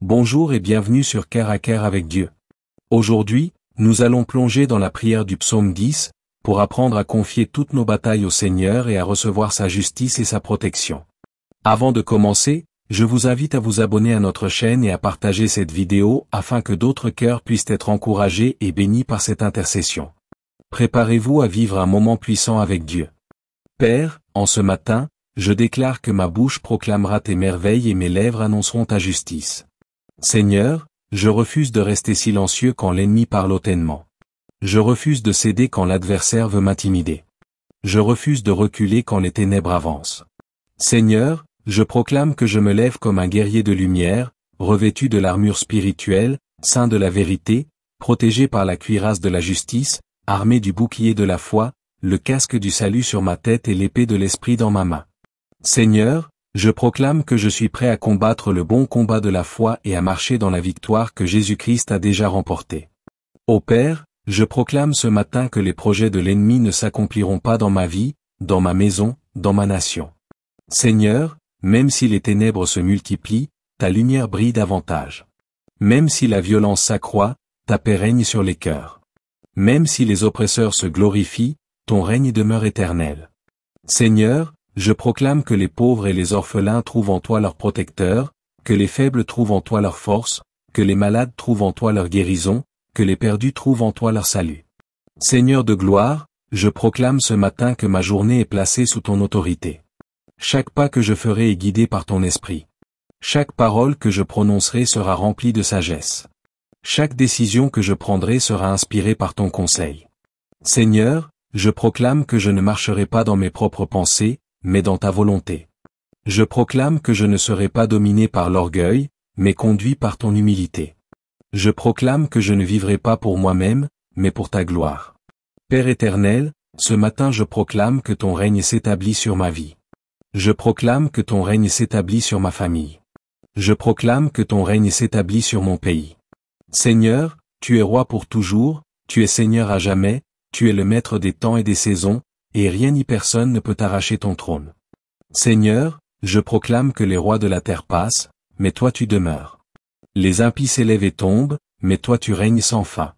Bonjour et bienvenue sur Cœur à Cœur avec Dieu. Aujourd'hui, nous allons plonger dans la prière du psaume 10, pour apprendre à confier toutes nos batailles au Seigneur et à recevoir sa justice et sa protection. Avant de commencer, je vous invite à vous abonner à notre chaîne et à partager cette vidéo afin que d'autres cœurs puissent être encouragés et bénis par cette intercession. Préparez-vous à vivre un moment puissant avec Dieu. Père, en ce matin, je déclare que ma bouche proclamera tes merveilles et mes lèvres annonceront ta justice. Seigneur, je refuse de rester silencieux quand l'ennemi parle hautement. Je refuse de céder quand l'adversaire veut m'intimider. Je refuse de reculer quand les ténèbres avancent. Seigneur, je proclame que je me lève comme un guerrier de lumière, revêtu de l'armure spirituelle, ceint de la vérité, protégé par la cuirasse de la justice, armé du bouclier de la foi, le casque du salut sur ma tête et l'épée de l'esprit dans ma main. Seigneur, je proclame que je suis prêt à combattre le bon combat de la foi et à marcher dans la victoire que Jésus-Christ a déjà remportée. Ô Père, je proclame ce matin que les projets de l'ennemi ne s'accompliront pas dans ma vie, dans ma maison, dans ma nation. Seigneur, même si les ténèbres se multiplient, ta lumière brille davantage. Même si la violence s'accroît, ta paix règne sur les cœurs. Même si les oppresseurs se glorifient, ton règne demeure éternel. Seigneur, je proclame que les pauvres et les orphelins trouvent en toi leur protecteur, que les faibles trouvent en toi leur force, que les malades trouvent en toi leur guérison, que les perdus trouvent en toi leur salut. Seigneur de gloire, je proclame ce matin que ma journée est placée sous ton autorité. Chaque pas que je ferai est guidé par ton esprit. Chaque parole que je prononcerai sera remplie de sagesse. Chaque décision que je prendrai sera inspirée par ton conseil. Seigneur, je proclame que je ne marcherai pas dans mes propres pensées, mais dans ta volonté. Je proclame que je ne serai pas dominé par l'orgueil, mais conduit par ton humilité. Je proclame que je ne vivrai pas pour moi-même, mais pour ta gloire. Père éternel, ce matin je proclame que ton règne s'établit sur ma vie. Je proclame que ton règne s'établit sur ma famille. Je proclame que ton règne s'établit sur mon pays. Seigneur, tu es roi pour toujours, tu es Seigneur à jamais, tu es le maître des temps et des saisons, et rien ni personne ne peut arracher ton trône. Seigneur, je proclame que les rois de la terre passent, mais toi tu demeures. Les impies s'élèvent et tombent, mais toi tu règnes sans fin.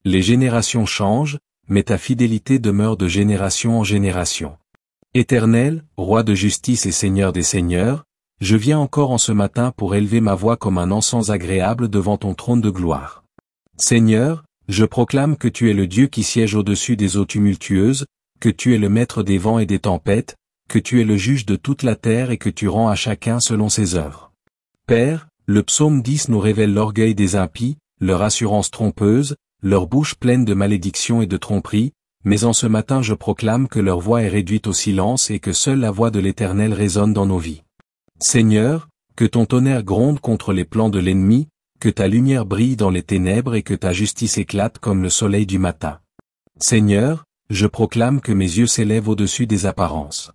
Les générations changent, mais ta fidélité demeure de génération en génération. Éternel, roi de justice et Seigneur des seigneurs, je viens encore en ce matin pour élever ma voix comme un encens agréable devant ton trône de gloire. Seigneur, je proclame que tu es le Dieu qui siège au-dessus des eaux tumultueuses, que tu es le maître des vents et des tempêtes, que tu es le juge de toute la terre et que tu rends à chacun selon ses œuvres. Père, le psaume 10 nous révèle l'orgueil des impies, leur assurance trompeuse, leur bouche pleine de malédictions et de tromperies, mais en ce matin je proclame que leur voix est réduite au silence et que seule la voix de l'Éternel résonne dans nos vies. Seigneur, que ton tonnerre gronde contre les plans de l'ennemi, que ta lumière brille dans les ténèbres et que ta justice éclate comme le soleil du matin. Seigneur, je proclame que mes yeux s'élèvent au-dessus des apparences.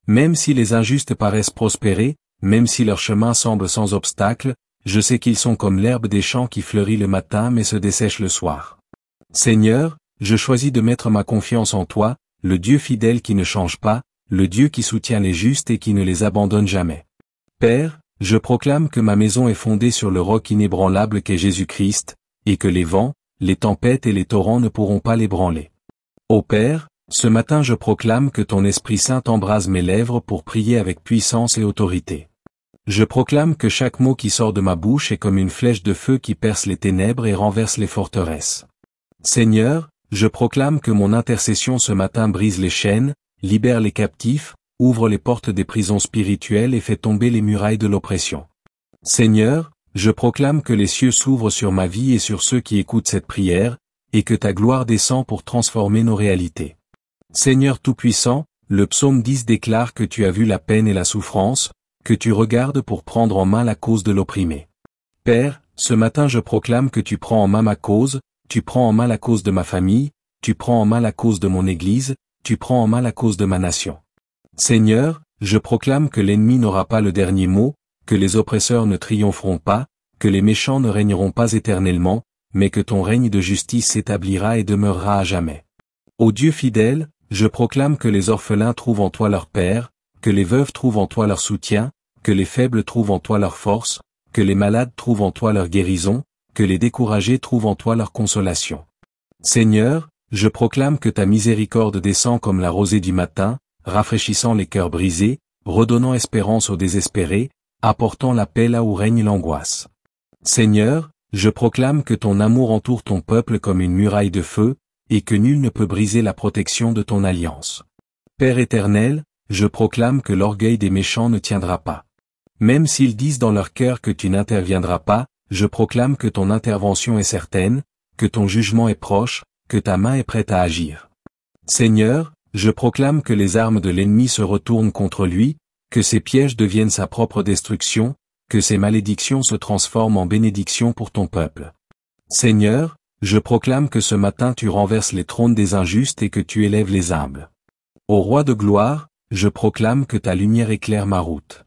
Même si les injustes paraissent prospérer, même si leur chemin semble sans obstacle, je sais qu'ils sont comme l'herbe des champs qui fleurit le matin mais se dessèche le soir. Seigneur, je choisis de mettre ma confiance en toi, le Dieu fidèle qui ne change pas, le Dieu qui soutient les justes et qui ne les abandonne jamais. Père, je proclame que ma maison est fondée sur le roc inébranlable qu'est Jésus-Christ, et que les vents, les tempêtes et les torrents ne pourront pas l'ébranler. Ô Père, ce matin je proclame que ton Esprit Saint embrase mes lèvres pour prier avec puissance et autorité. Je proclame que chaque mot qui sort de ma bouche est comme une flèche de feu qui perce les ténèbres et renverse les forteresses. Seigneur, je proclame que mon intercession ce matin brise les chaînes, libère les captifs, ouvre les portes des prisons spirituelles et fait tomber les murailles de l'oppression. Seigneur, je proclame que les cieux s'ouvrent sur ma vie et sur ceux qui écoutent cette prière, et que ta gloire descend pour transformer nos réalités. Seigneur Tout-Puissant, le psaume 10 déclare que tu as vu la peine et la souffrance, que tu regardes pour prendre en main la cause de l'opprimé. Père, ce matin je proclame que tu prends en main ma cause, tu prends en main la cause de ma famille, tu prends en main la cause de mon Église, tu prends en main la cause de ma nation. Seigneur, je proclame que l'ennemi n'aura pas le dernier mot, que les oppresseurs ne triompheront pas, que les méchants ne régneront pas éternellement, mais que ton règne de justice s'établira et demeurera à jamais. Ô Dieu fidèle, je proclame que les orphelins trouvent en toi leur Père, que les veuves trouvent en toi leur soutien, que les faibles trouvent en toi leur force, que les malades trouvent en toi leur guérison, que les découragés trouvent en toi leur consolation. Seigneur, je proclame que ta miséricorde descend comme la rosée du matin, rafraîchissant les cœurs brisés, redonnant espérance aux désespérés, apportant la paix là où règne l'angoisse. Seigneur, je proclame que ton amour entoure ton peuple comme une muraille de feu, et que nul ne peut briser la protection de ton alliance. Père éternel, je proclame que l'orgueil des méchants ne tiendra pas. Même s'ils disent dans leur cœur que tu n'interviendras pas, je proclame que ton intervention est certaine, que ton jugement est proche, que ta main est prête à agir. Seigneur, je proclame que les armes de l'ennemi se retournent contre lui, que ses pièges deviennent sa propre destruction, que ses malédictions se transforment en bénédictions pour ton peuple. Seigneur, je proclame que ce matin tu renverses les trônes des injustes et que tu élèves les humbles. Ô Roi de gloire, je proclame que ta lumière éclaire ma route.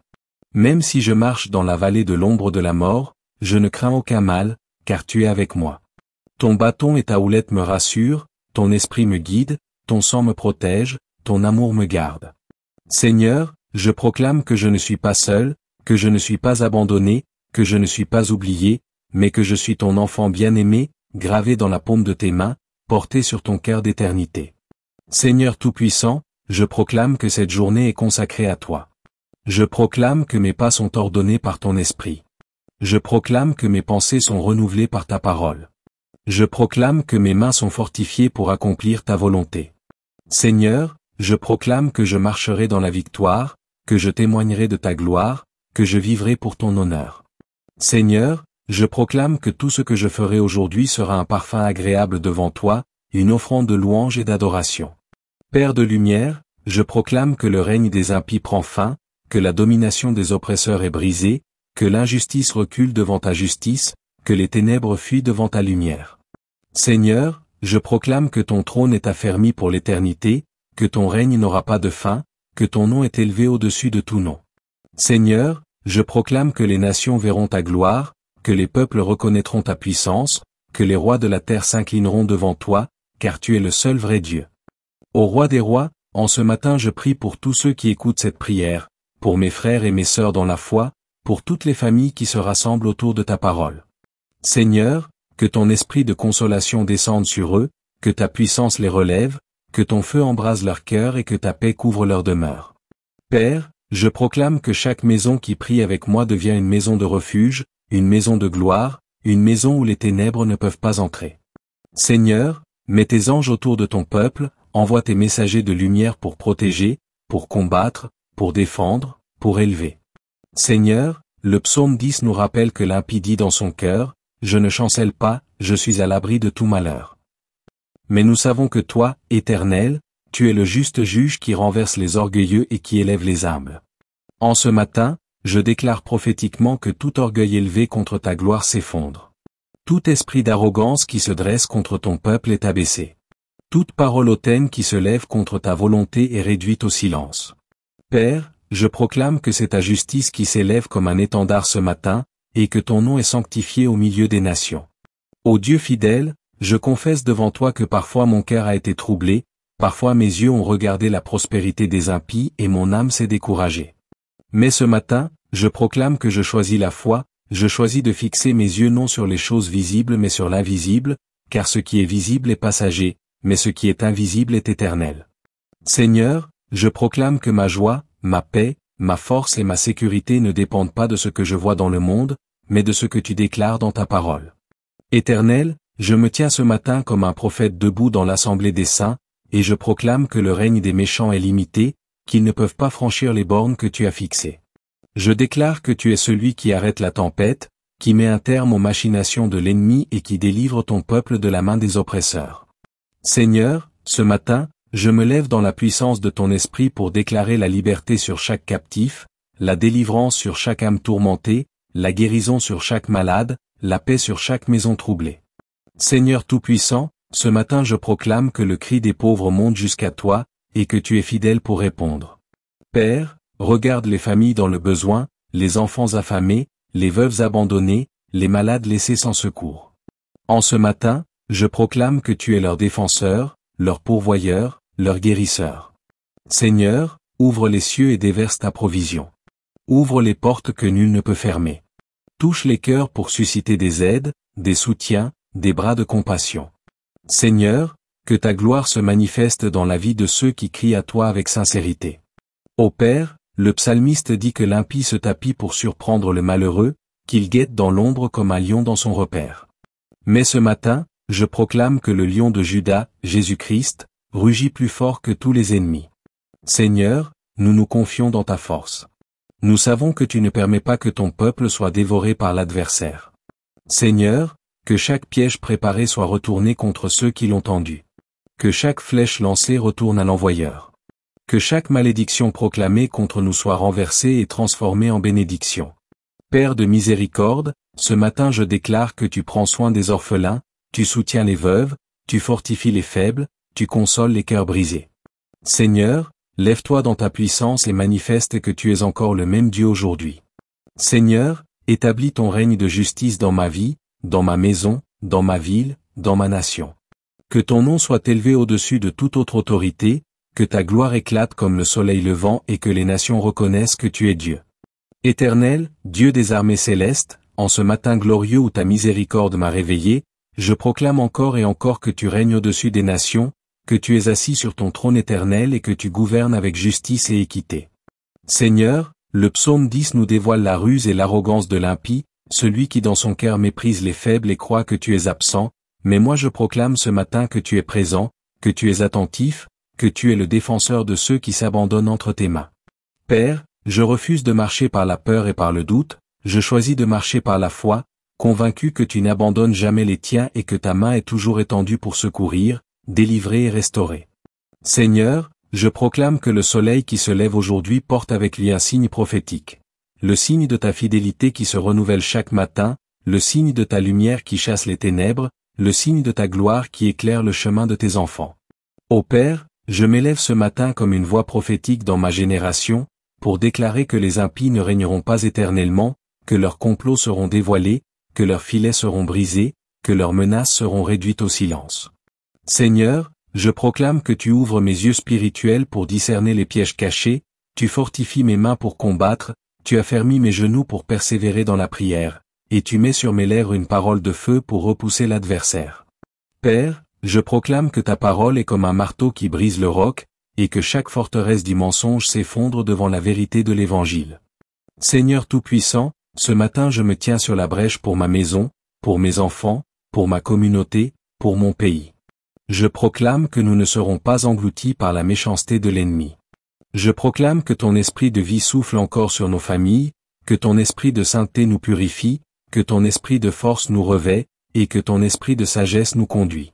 Même si je marche dans la vallée de l'ombre de la mort, je ne crains aucun mal, car tu es avec moi. Ton bâton et ta houlette me rassurent, ton esprit me guide, ton sang me protège, ton amour me garde. Seigneur, je proclame que je ne suis pas seul, que je ne suis pas abandonné, que je ne suis pas oublié, mais que je suis ton enfant bien-aimé, gravé dans la paume de tes mains, porté sur ton cœur d'éternité. Seigneur Tout-Puissant, je proclame que cette journée est consacrée à toi. Je proclame que mes pas sont ordonnés par ton esprit. Je proclame que mes pensées sont renouvelées par ta parole. Je proclame que mes mains sont fortifiées pour accomplir ta volonté. Seigneur, je proclame que je marcherai dans la victoire, que je témoignerai de ta gloire, que je vivrai pour ton honneur. Seigneur, je proclame que tout ce que je ferai aujourd'hui sera un parfum agréable devant toi, une offrande de louange et d'adoration. Père de lumière, je proclame que le règne des impies prend fin, que la domination des oppresseurs est brisée, que l'injustice recule devant ta justice, que les ténèbres fuient devant ta lumière. Seigneur, je proclame que ton trône est affermi pour l'éternité, que ton règne n'aura pas de fin, que ton nom est élevé au-dessus de tout nom. Seigneur, je proclame que les nations verront ta gloire, que les peuples reconnaîtront ta puissance, que les rois de la terre s'inclineront devant toi, car tu es le seul vrai Dieu. Ô Roi des rois, en ce matin je prie pour tous ceux qui écoutent cette prière, pour mes frères et mes sœurs dans la foi, pour toutes les familles qui se rassemblent autour de ta parole. Seigneur, que ton esprit de consolation descende sur eux, que ta puissance les relève, que ton feu embrase leur cœur et que ta paix couvre leur demeure. Père, je proclame que chaque maison qui prie avec moi devient une maison de refuge, une maison de gloire, une maison où les ténèbres ne peuvent pas entrer. Seigneur, mets tes anges autour de ton peuple, envoie tes messagers de lumière pour protéger, pour combattre, pour défendre, pour élever. Seigneur, le psaume 10 nous rappelle que l'impie dit dans son cœur, « Je ne chancelle pas, je suis à l'abri de tout malheur. » Mais nous savons que toi, Éternel, tu es le juste juge qui renverse les orgueilleux et qui élève les humbles. En ce matin, je déclare prophétiquement que tout orgueil élevé contre ta gloire s'effondre. Tout esprit d'arrogance qui se dresse contre ton peuple est abaissé. Toute parole hautaine qui se lève contre ta volonté est réduite au silence. Père, je proclame que c'est ta justice qui s'élève comme un étendard ce matin, et que ton nom est sanctifié au milieu des nations. Ô Dieu fidèle, je confesse devant toi que parfois mon cœur a été troublé, parfois mes yeux ont regardé la prospérité des impies et mon âme s'est découragée. Mais ce matin, je proclame que je choisis la foi, je choisis de fixer mes yeux non sur les choses visibles mais sur l'invisible, car ce qui est visible est passager, mais ce qui est invisible est éternel. Seigneur, je proclame que ma joie, ma paix, ma force et ma sécurité ne dépendent pas de ce que je vois dans le monde, mais de ce que tu déclares dans ta parole. Éternel, je me tiens ce matin comme un prophète debout dans l'assemblée des saints, et je proclame que le règne des méchants est limité, qu'ils ne peuvent pas franchir les bornes que tu as fixées. Je déclare que tu es celui qui arrête la tempête, qui met un terme aux machinations de l'ennemi et qui délivre ton peuple de la main des oppresseurs. Seigneur, ce matin, je me lève dans la puissance de ton esprit pour déclarer la liberté sur chaque captif, la délivrance sur chaque âme tourmentée, la guérison sur chaque malade, la paix sur chaque maison troublée. Seigneur Tout-Puissant, ce matin je proclame que le cri des pauvres monte jusqu'à toi, et que tu es fidèle pour répondre. Père, regarde les familles dans le besoin, les enfants affamés, les veuves abandonnées, les malades laissés sans secours. En ce matin, je proclame que tu es leur défenseur, leur pourvoyeur, leur guérisseur. Seigneur, ouvre les cieux et déverse ta provision. Ouvre les portes que nul ne peut fermer. Touche les cœurs pour susciter des aides, des soutiens, des bras de compassion. Seigneur, que ta gloire se manifeste dans la vie de ceux qui crient à toi avec sincérité. Ô Père, le psalmiste dit que l'impie se tapit pour surprendre le malheureux, qu'il guette dans l'ombre comme un lion dans son repère. Mais ce matin, je proclame que le lion de Juda, Jésus-Christ, rugit plus fort que tous les ennemis. Seigneur, nous nous confions dans ta force. Nous savons que tu ne permets pas que ton peuple soit dévoré par l'adversaire. Seigneur, que chaque piège préparé soit retourné contre ceux qui l'ont tendu. Que chaque flèche lancée retourne à l'envoyeur. Que chaque malédiction proclamée contre nous soit renversée et transformée en bénédiction. Père de miséricorde, ce matin je déclare que tu prends soin des orphelins, tu soutiens les veuves, tu fortifies les faibles, tu consoles les cœurs brisés. Seigneur, lève-toi dans ta puissance et manifeste que tu es encore le même Dieu aujourd'hui. Seigneur, établis ton règne de justice dans ma vie, dans ma maison, dans ma ville, dans ma nation. Que ton nom soit élevé au-dessus de toute autre autorité, que ta gloire éclate comme le soleil levant et que les nations reconnaissent que tu es Dieu. Éternel, Dieu des armées célestes, en ce matin glorieux où ta miséricorde m'a réveillé, je proclame encore et encore que tu règnes au-dessus des nations, que tu es assis sur ton trône éternel et que tu gouvernes avec justice et équité. Seigneur, le psaume 10 nous dévoile la ruse et l'arrogance de l'impie, celui qui dans son cœur méprise les faibles et croit que tu es absent, mais moi je proclame ce matin que tu es présent, que tu es attentif, que tu es le défenseur de ceux qui s'abandonnent entre tes mains. Père, je refuse de marcher par la peur et par le doute, je choisis de marcher par la foi, convaincu que tu n'abandonnes jamais les tiens et que ta main est toujours étendue pour secourir, délivrer et restaurer. Seigneur, je proclame que le soleil qui se lève aujourd'hui porte avec lui un signe prophétique. Le signe de ta fidélité qui se renouvelle chaque matin, le signe de ta lumière qui chasse les ténèbres, le signe de ta gloire qui éclaire le chemin de tes enfants. Ô Père, je m'élève ce matin comme une voix prophétique dans ma génération, pour déclarer que les impies ne régneront pas éternellement, que leurs complots seront dévoilés, que leurs filets seront brisés, que leurs menaces seront réduites au silence. Seigneur, je proclame que tu ouvres mes yeux spirituels pour discerner les pièges cachés, tu fortifies mes mains pour combattre, tu affermis mes genoux pour persévérer dans la prière, et tu mets sur mes lèvres une parole de feu pour repousser l'adversaire. Père, je proclame que ta parole est comme un marteau qui brise le roc, et que chaque forteresse du mensonge s'effondre devant la vérité de l'Évangile. Seigneur Tout-Puissant, ce matin je me tiens sur la brèche pour ma maison, pour mes enfants, pour ma communauté, pour mon pays. Je proclame que nous ne serons pas engloutis par la méchanceté de l'ennemi. Je proclame que ton esprit de vie souffle encore sur nos familles, que ton esprit de sainteté nous purifie, que ton esprit de force nous revêt, et que ton esprit de sagesse nous conduit.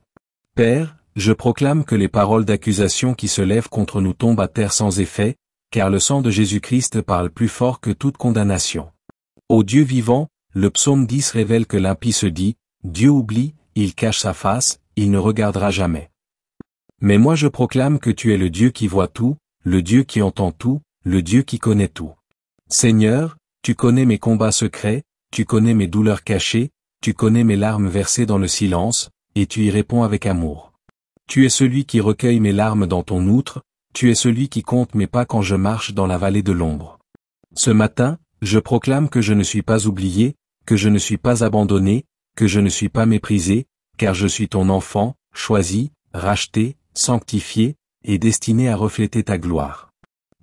Père, je proclame que les paroles d'accusation qui se lèvent contre nous tombent à terre sans effet, car le sang de Jésus-Christ parle plus fort que toute condamnation. Ô Dieu vivant, le psaume 10 révèle que l'impie se dit, Dieu oublie, il cache sa face, il ne regardera jamais. Mais moi je proclame que tu es le Dieu qui voit tout, le Dieu qui entend tout, le Dieu qui connaît tout. Seigneur, tu connais mes combats secrets, tu connais mes douleurs cachées, tu connais mes larmes versées dans le silence, et tu y réponds avec amour. Tu es celui qui recueille mes larmes dans ton outre, tu es celui qui compte mes pas quand je marche dans la vallée de l'ombre. Ce matin, je proclame que je ne suis pas oublié, que je ne suis pas abandonné, que je ne suis pas méprisé, car je suis ton enfant, choisi, racheté, sanctifié, et destiné à refléter ta gloire.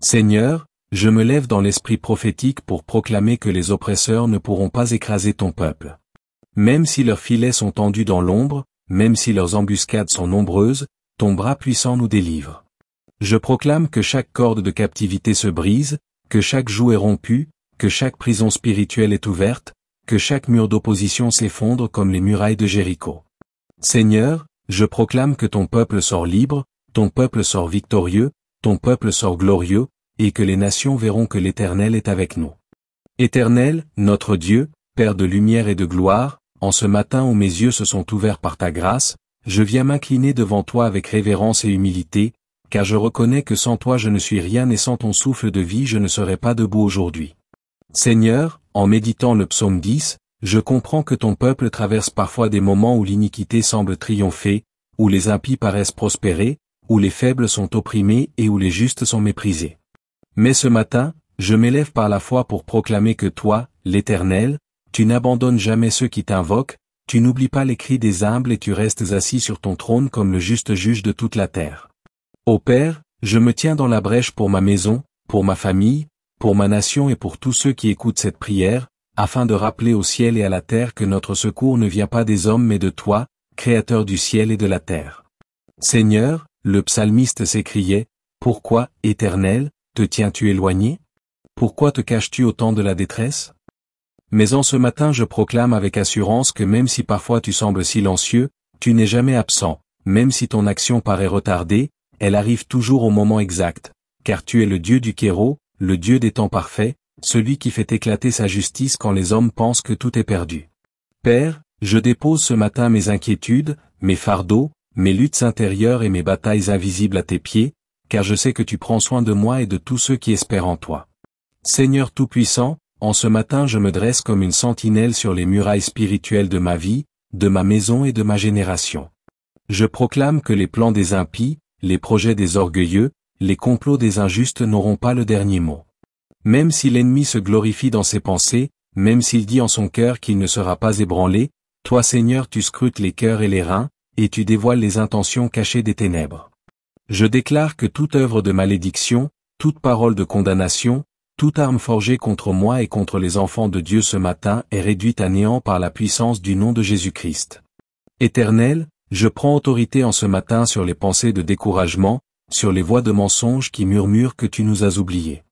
Seigneur, je me lève dans l'esprit prophétique pour proclamer que les oppresseurs ne pourront pas écraser ton peuple. Même si leurs filets sont tendus dans l'ombre, même si leurs embuscades sont nombreuses, ton bras puissant nous délivre. Je proclame que chaque corde de captivité se brise, que chaque joug est rompu, que chaque prison spirituelle est ouverte, que chaque mur d'opposition s'effondre comme les murailles de Jéricho. Seigneur, je proclame que ton peuple sort libre, ton peuple sort victorieux, ton peuple sort glorieux, et que les nations verront que l'Éternel est avec nous. Éternel, notre Dieu, Père de lumière et de gloire, en ce matin où mes yeux se sont ouverts par ta grâce, je viens m'incliner devant toi avec révérence et humilité, car je reconnais que sans toi je ne suis rien et sans ton souffle de vie je ne serais pas debout aujourd'hui. Seigneur, en méditant le psaume 10, je comprends que ton peuple traverse parfois des moments où l'iniquité semble triompher, où les impies paraissent prospérer, où les faibles sont opprimés et où les justes sont méprisés. Mais ce matin, je m'élève par la foi pour proclamer que toi, l'Éternel, tu n'abandonnes jamais ceux qui t'invoquent, tu n'oublies pas les cris des humbles et tu restes assis sur ton trône comme le juste juge de toute la terre. Ô Père, je me tiens dans la brèche pour ma maison, pour ma famille, pour ma nation et pour tous ceux qui écoutent cette prière, afin de rappeler au ciel et à la terre que notre secours ne vient pas des hommes mais de toi, Créateur du ciel et de la terre. Seigneur, le psalmiste s'écriait, « Pourquoi, Éternel, te tiens-tu éloigné? Pourquoi te caches-tu au temps de la détresse ?» Mais en ce matin je proclame avec assurance que même si parfois tu sembles silencieux, tu n'es jamais absent, même si ton action paraît retardée, elle arrive toujours au moment exact, car tu es le Dieu du Kéro, le Dieu des temps parfaits, celui qui fait éclater sa justice quand les hommes pensent que tout est perdu. Père, je dépose ce matin mes inquiétudes, mes fardeaux, mes luttes intérieures et mes batailles invisibles à tes pieds, car je sais que tu prends soin de moi et de tous ceux qui espèrent en toi. Seigneur Tout-Puissant, en ce matin je me dresse comme une sentinelle sur les murailles spirituelles de ma vie, de ma maison et de ma génération. Je proclame que les plans des impies, les projets des orgueilleux, les complots des injustes n'auront pas le dernier mot. Même si l'ennemi se glorifie dans ses pensées, même s'il dit en son cœur qu'il ne sera pas ébranlé, toi Seigneur tu scrutes les cœurs et les reins, et tu dévoiles les intentions cachées des ténèbres. Je déclare que toute œuvre de malédiction, toute parole de condamnation, toute arme forgée contre moi et contre les enfants de Dieu ce matin est réduite à néant par la puissance du nom de Jésus-Christ. Éternel, je prends autorité en ce matin sur les pensées de découragement, sur les voix de mensonges qui murmurent que tu nous as oubliés.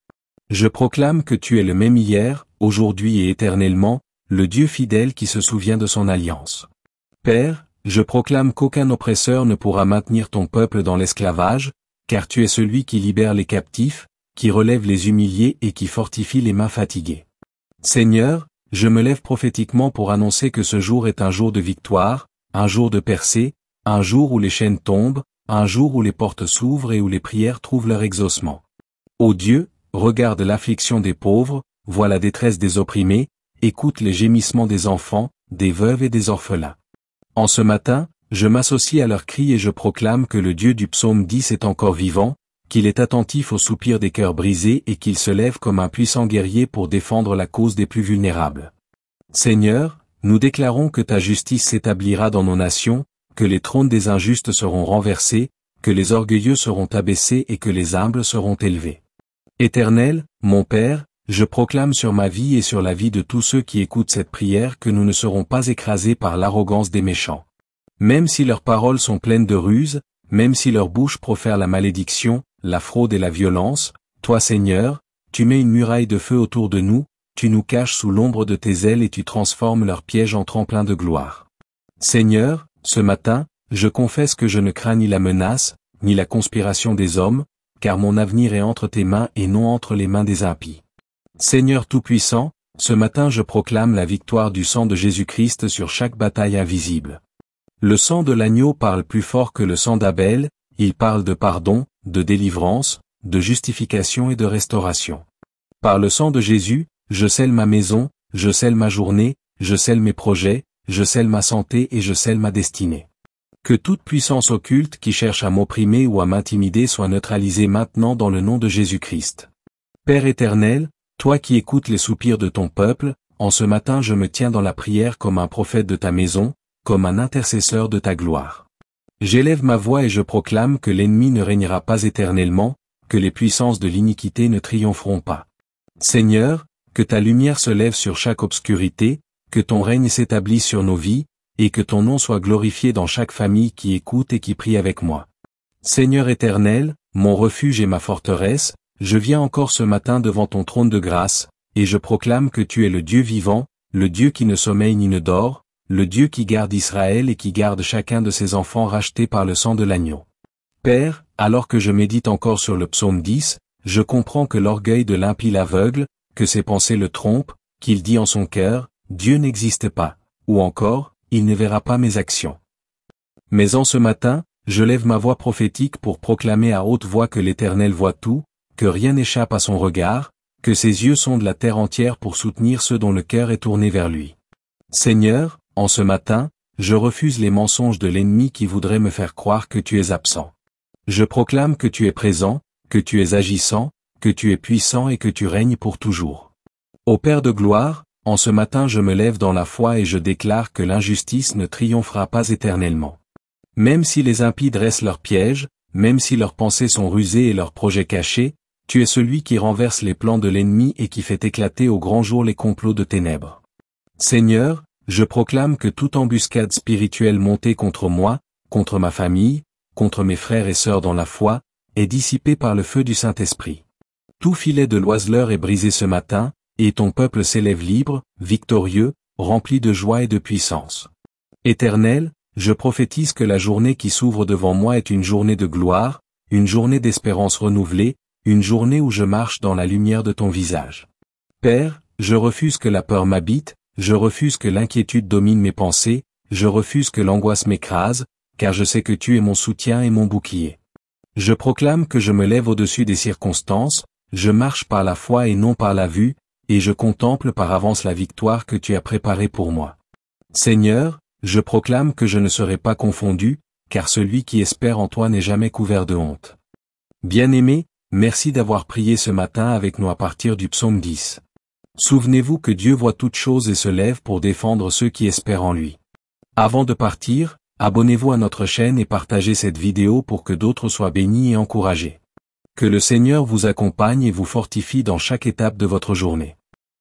Je proclame que tu es le même hier, aujourd'hui et éternellement, le Dieu fidèle qui se souvient de son alliance. Père, je proclame qu'aucun oppresseur ne pourra maintenir ton peuple dans l'esclavage, car tu es celui qui libère les captifs, qui relève les humiliés et qui fortifie les mains fatiguées. Seigneur, je me lève prophétiquement pour annoncer que ce jour est un jour de victoire, un jour de percée, un jour où les chaînes tombent, un jour où les portes s'ouvrent et où les prières trouvent leur exaucement. Ô Dieu, regarde l'affliction des pauvres, vois la détresse des opprimés, écoute les gémissements des enfants, des veuves et des orphelins. En ce matin, je m'associe à leurs cris et je proclame que le Dieu du psaume 10 est encore vivant, qu'il est attentif aux soupirs des cœurs brisés et qu'il se lève comme un puissant guerrier pour défendre la cause des plus vulnérables. Seigneur, nous déclarons que ta justice s'établira dans nos nations, que les trônes des injustes seront renversés, que les orgueilleux seront abaissés et que les humbles seront élevés. Éternel, mon Père, je proclame sur ma vie et sur la vie de tous ceux qui écoutent cette prière que nous ne serons pas écrasés par l'arrogance des méchants. Même si leurs paroles sont pleines de ruses, même si leur bouche profère la malédiction, la fraude et la violence, toi Seigneur, tu mets une muraille de feu autour de nous, tu nous caches sous l'ombre de tes ailes et tu transformes leurs pièges en tremplins de gloire. Seigneur, ce matin, je confesse que je ne crains ni la menace, ni la conspiration des hommes, car mon avenir est entre tes mains et non entre les mains des impies. Seigneur Tout-Puissant, ce matin je proclame la victoire du sang de Jésus-Christ sur chaque bataille invisible. Le sang de l'agneau parle plus fort que le sang d'Abel, il parle de pardon, de délivrance, de justification et de restauration. Par le sang de Jésus, je scelle ma maison, je scelle ma journée, je scelle mes projets, je scelle ma santé et je scelle ma destinée. Que toute puissance occulte qui cherche à m'opprimer ou à m'intimider soit neutralisée maintenant dans le nom de Jésus-Christ. Père éternel, toi qui écoutes les soupirs de ton peuple, en ce matin je me tiens dans la prière comme un prophète de ta maison, comme un intercesseur de ta gloire. J'élève ma voix et je proclame que l'ennemi ne régnera pas éternellement, que les puissances de l'iniquité ne triompheront pas. Seigneur, que ta lumière se lève sur chaque obscurité, que ton règne s'établisse sur nos vies, et que ton nom soit glorifié dans chaque famille qui écoute et qui prie avec moi. Seigneur éternel, mon refuge et ma forteresse, je viens encore ce matin devant ton trône de grâce, et je proclame que tu es le Dieu vivant, le Dieu qui ne sommeille ni ne dort, le Dieu qui garde Israël et qui garde chacun de ses enfants rachetés par le sang de l'agneau. Père, alors que je médite encore sur le psaume 10, je comprends que l'orgueil de l'impie l'aveugle, que ses pensées le trompent, qu'il dit en son cœur, Dieu n'existe pas, ou encore, il ne verra pas mes actions. Mais en ce matin, je lève ma voix prophétique pour proclamer à haute voix que l'Éternel voit tout, que rien n'échappe à son regard, que ses yeux sondent la terre entière pour soutenir ceux dont le cœur est tourné vers lui. Seigneur, en ce matin, je refuse les mensonges de l'ennemi qui voudrait me faire croire que tu es absent. Je proclame que tu es présent, que tu es agissant, que tu es puissant et que tu règnes pour toujours. Ô Père de gloire, en ce matin je me lève dans la foi et je déclare que l'injustice ne triomphera pas éternellement. Même si les impies dressent leurs pièges, même si leurs pensées sont rusées et leurs projets cachés, tu es celui qui renverse les plans de l'ennemi et qui fait éclater au grand jour les complots de ténèbres. Seigneur, je proclame que toute embuscade spirituelle montée contre moi, contre ma famille, contre mes frères et sœurs dans la foi, est dissipée par le feu du Saint-Esprit. Tout filet de l'oiseleur est brisé ce matin, et ton peuple s'élève libre, victorieux, rempli de joie et de puissance. Éternel, je prophétise que la journée qui s'ouvre devant moi est une journée de gloire, une journée d'espérance renouvelée, une journée où je marche dans la lumière de ton visage. Père, je refuse que la peur m'habite, je refuse que l'inquiétude domine mes pensées, je refuse que l'angoisse m'écrase, car je sais que tu es mon soutien et mon bouclier. Je proclame que je me lève au-dessus des circonstances, je marche par la foi et non par la vue, et je contemple par avance la victoire que tu as préparée pour moi. Seigneur, je proclame que je ne serai pas confondu, car celui qui espère en toi n'est jamais couvert de honte. Bien-aimé, merci d'avoir prié ce matin avec nous à partir du psaume 10. Souvenez-vous que Dieu voit toutes choses et se lève pour défendre ceux qui espèrent en lui. Avant de partir, abonnez-vous à notre chaîne et partagez cette vidéo pour que d'autres soient bénis et encouragés. Que le Seigneur vous accompagne et vous fortifie dans chaque étape de votre journée.